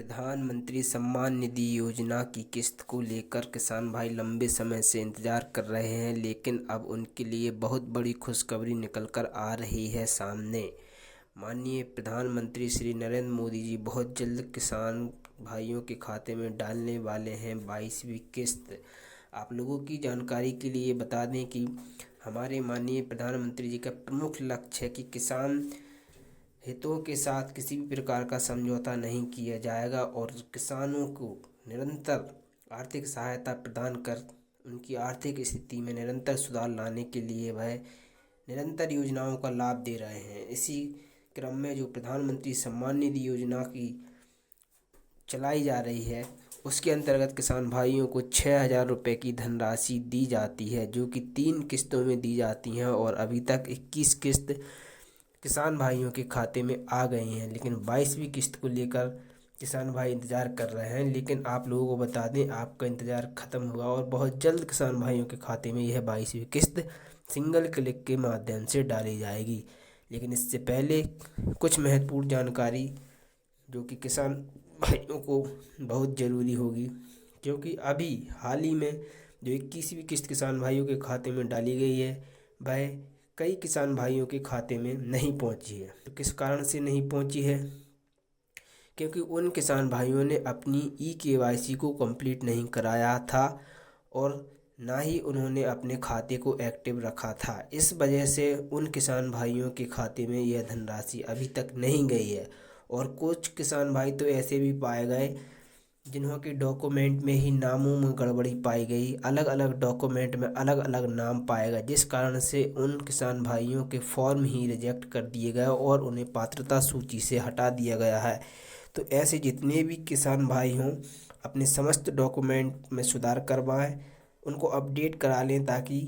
प्रधानमंत्री सम्मान निधि योजना की किस्त को लेकर किसान भाई लंबे समय से इंतजार कर रहे हैं, लेकिन अब उनके लिए बहुत बड़ी खुशखबरी निकलकर आ रही है सामने। माननीय प्रधानमंत्री श्री नरेंद्र मोदी जी बहुत जल्द किसान भाइयों के खाते में डालने वाले हैं 22वीं किस्त। आप लोगों की जानकारी के लिए बता दें कि हमारे माननीय प्रधानमंत्री जी का प्रमुख लक्ष्य है कि किसान हितों के साथ किसी भी प्रकार का समझौता नहीं किया जाएगा और किसानों को निरंतर आर्थिक सहायता प्रदान कर उनकी आर्थिक स्थिति में निरंतर सुधार लाने के लिए वह निरंतर योजनाओं का लाभ दे रहे हैं। इसी क्रम में जो प्रधानमंत्री सम्मान निधि योजना की चलाई जा रही है, उसके अंतर्गत किसान भाइयों को 6,000 रुपये की धनराशि दी जाती है, जो कि 3 किस्तों में दी जाती हैं और अभी तक 21 किस्त किसान भाइयों के खाते में आ गई हैं। लेकिन 22वीं किस्त को लेकर किसान भाई इंतज़ार कर रहे हैं। लेकिन आप लोगों को बता दें, आपका इंतज़ार ख़त्म हुआ और बहुत जल्द किसान भाइयों के खाते में यह 22वीं किस्त सिंगल क्लिक के माध्यम से डाली जाएगी। लेकिन इससे पहले कुछ महत्वपूर्ण जानकारी जो कि किसान भाइयों को बहुत ज़रूरी होगी, क्योंकि अभी हाल ही में जो 21वीं किस्त किसान भाइयों के खाते में डाली गई है, वह कई किसान भाइयों के खाते में नहीं पहुंची है। तो किस कारण से नहीं पहुंची है? क्योंकि उन किसान भाइयों ने अपनी KYC को कंप्लीट नहीं कराया था और ना ही उन्होंने अपने खाते को एक्टिव रखा था। इस वजह से उन किसान भाइयों के खाते में यह धनराशि अभी तक नहीं गई है। और कुछ किसान भाई तो ऐसे भी पाए गए जिन्हों के डॉक्यूमेंट में ही नामों में गड़बड़ी पाई गई, अलग अलग डॉक्यूमेंट में अलग अलग नाम पाए गए, जिस कारण से उन किसान भाइयों के फॉर्म ही रिजेक्ट कर दिए गए और उन्हें पात्रता सूची से हटा दिया गया है। तो ऐसे जितने भी किसान भाई हों, अपने समस्त डॉक्यूमेंट में सुधार करवाएं, उनको अपडेट करा लें, ताकि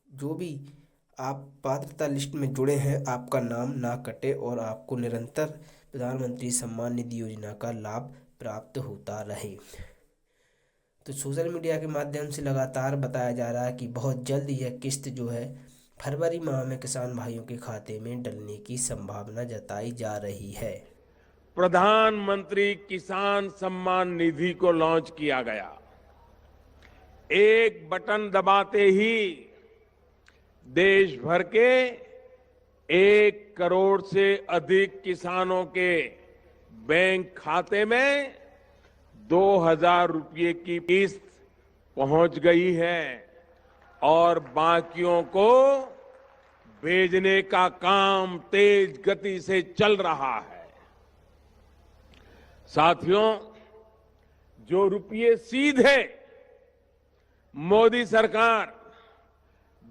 जो भी आप पात्रता लिस्ट में जुड़े हैं आपका नाम ना कटे और आपको निरंतर प्रधानमंत्री सम्मान निधि योजना का लाभ प्राप्त होता रहे। तो सोशल मीडिया के माध्यम से लगातार बताया जा रहा है कि बहुत जल्द यह किस्त जो है फरवरी माह में किसान भाइयों के खाते में डलने की संभावना जताई जा रही है। प्रधानमंत्री किसान सम्मान निधि को लॉन्च किया गया। एक बटन दबाते ही देश भर के 1 करोड़ से अधिक किसानों के बैंक खाते में 2,000 रुपये की किस्त पहुंच गई है और बाकियों को भेजने का काम तेज गति से चल रहा है। साथियों, जो रुपये सीधे मोदी सरकार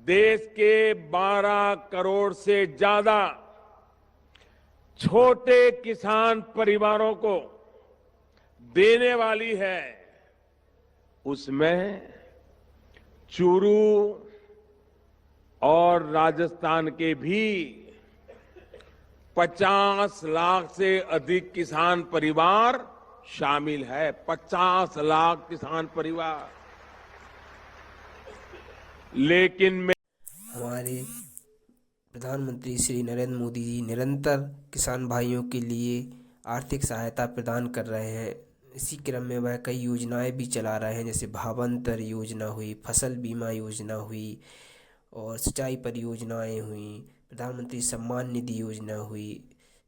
देश के 12 करोड़ से ज्यादा छोटे किसान परिवारों को देने वाली है, उसमें चूरू और राजस्थान के भी 50 लाख से अधिक किसान परिवार शामिल है। 50 लाख किसान परिवार। लेकिन हमारे प्रधानमंत्री श्री नरेंद्र मोदी जी निरंतर किसान भाइयों के लिए आर्थिक सहायता प्रदान कर रहे हैं। इसी क्रम में वह कई योजनाएं भी चला रहे हैं, जैसे भावांतर योजना हुई, फसल बीमा योजना हुई और सिंचाई परियोजनाएं हुई, प्रधानमंत्री सम्मान निधि योजना हुई।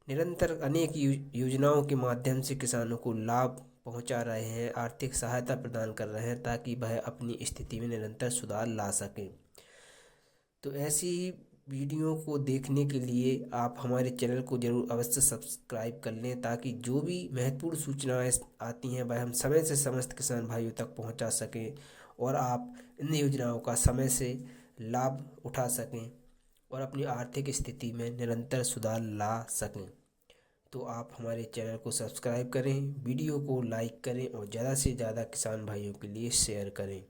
निरंतर अनेक योजनाओं के माध्यम से किसानों को लाभ पहुंचा रहे हैं, आर्थिक सहायता प्रदान कर रहे हैं, ताकि वह अपनी स्थिति में निरंतर सुधार ला सकें। तो ऐसी ही वीडियो को देखने के लिए आप हमारे चैनल को जरूर अवश्य सब्सक्राइब कर लें, ताकि जो भी महत्वपूर्ण सूचनाएं आती हैं वह हम समय से समस्त किसान भाइयों तक पहुंचा सकें और आप इन योजनाओं का समय से लाभ उठा सकें और अपनी आर्थिक स्थिति में निरंतर सुधार ला सकें। तो आप हमारे चैनल को सब्सक्राइब करें, वीडियो को लाइक करें और ज़्यादा से ज़्यादा किसान भाइयों के लिए शेयर करें।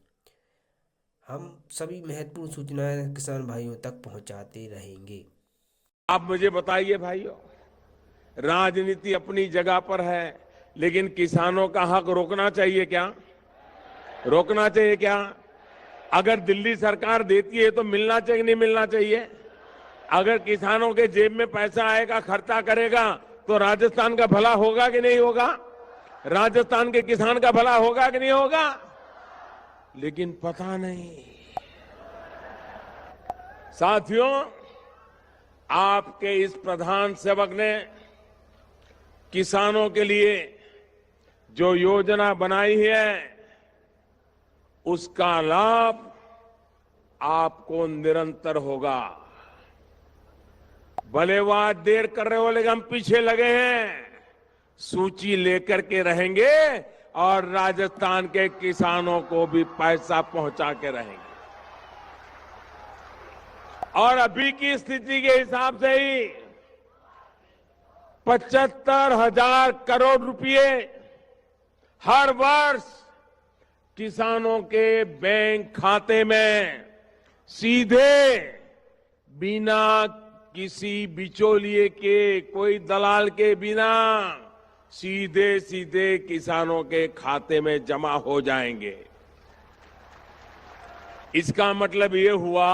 हम सभी महत्वपूर्ण सूचनाएं किसान भाइयों तक पहुंचाते रहेंगे। आप मुझे बताइए भाइयों, राजनीति अपनी जगह पर है, लेकिन किसानों का हक रोकना चाहिए क्या? रोकना चाहिए क्या? अगर दिल्ली सरकार देती है तो मिलना चाहिए, नहीं मिलना चाहिए? अगर किसानों के जेब में पैसा आएगा, खर्चा करेगा, तो राजस्थान का भला होगा कि नहीं होगा? राजस्थान के किसान का भला होगा कि नहीं होगा? लेकिन पता नहीं। साथियों, आपके इस प्रधान सेवक ने किसानों के लिए जो योजना बनाई है, उसका लाभ आपको निरंतर होगा। भले वो आज देर कर रहे हो, लेकिन हम पीछे लगे हैं, सूची लेकर के रहेंगे और राजस्थान के किसानों को भी पैसा पहुंचा के रहेंगे। और अभी की स्थिति के हिसाब से ही 75,000 करोड़ रुपए हर वर्ष किसानों के बैंक खाते में सीधे, बिना किसी बिचौलिए के, कोई दलाल के बिना, सीधे सीधे किसानों के खाते में जमा हो जाएंगे। इसका मतलब ये हुआ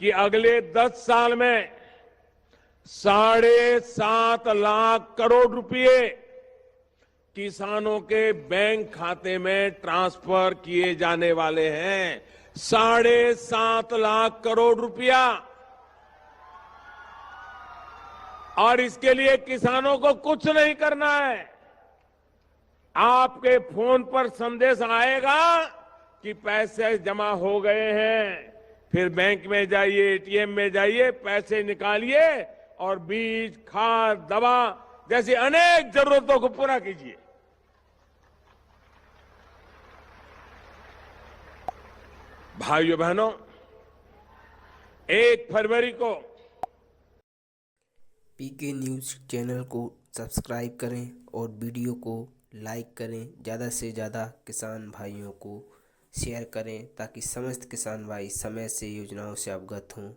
कि अगले 10 साल में 7.5 लाख करोड़ रुपए किसानों के बैंक खाते में ट्रांसफर किए जाने वाले हैं। 7.5 लाख करोड़ रुपया। और इसके लिए किसानों को कुछ नहीं करना है। आपके फोन पर संदेश आएगा कि पैसे जमा हो गए हैं, फिर बैंक में जाइए, एटीएम में जाइए, पैसे निकालिए और बीज, खाद, दवा जैसी अनेक जरूरतों को पूरा कीजिए। भाइयों बहनों, 1 फरवरी को पीके न्यूज़ चैनल को सब्सक्राइब करें और वीडियो को लाइक करें। ज़्यादा से ज़्यादा किसान भाइयों को शेयर करें ताकि समस्त किसान भाई समय से योजनाओं से अवगत हों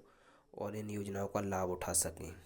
और इन योजनाओं का लाभ उठा सकें।